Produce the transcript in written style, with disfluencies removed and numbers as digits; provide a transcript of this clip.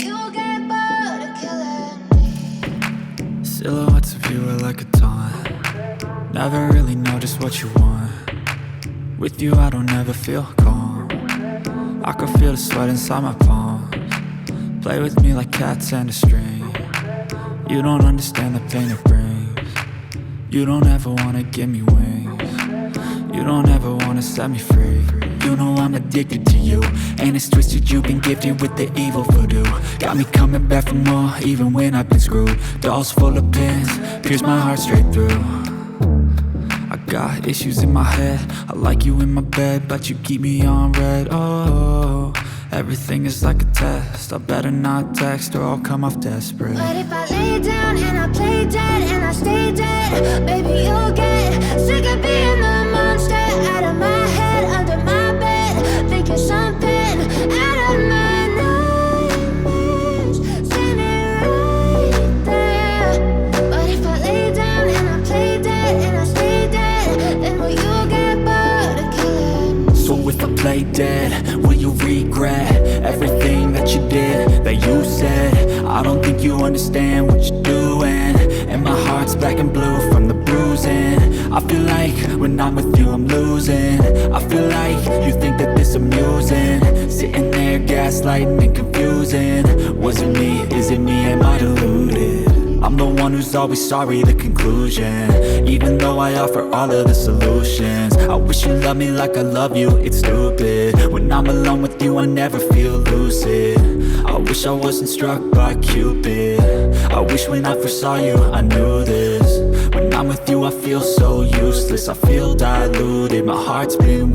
you get bored of killing me? Silhouettes of you are like a taunt. Never really know just what you want. With you I don't ever feel calm. I can feel the sweat inside my palms. Play with me like cats and a string. You don't understand the pain it brings. You don't ever wanna give me wings. You don't ever wanna set me free. You know I'm addicted to you, and it's twisted, you've been gifted with the evil voodoo. Got me coming back for more, even when I've been screwed. Dolls full of pins, pierce my heart straight through. I got issues in my head, I like you in my bed, but you keep me on red. Oh, everything is like a test, I better not text or I'll come off desperate. But if I lay down and I play dead and I stay dead, baby, you'll get sick of being the monster out of my head, under my bed, thinking something out of my nightmares, standing right there. But if I lay down and I play dead and I stay dead, then will you get bored of killing me? So if I play dead, will you regret everything that you did, that you said? I don't think you understand what you're doing, and my heart's black and blue from the bruising. I feel like when I'm with you I'm losing. I feel like you think that this amusing, sitting there gaslighting and confusing. Was it me? Is it me? Am I deluded? I'm the one who's always sorry, the conclusion, even though I offer all of the solutions. I wish you loved me like I love you, it's stupid. When I'm alone with you I never feel lucid. I wish I wasn't struck by Cupid. I wish when I first saw you I knew this. When I'm with you I feel so useless, I feel diluted. My heart's been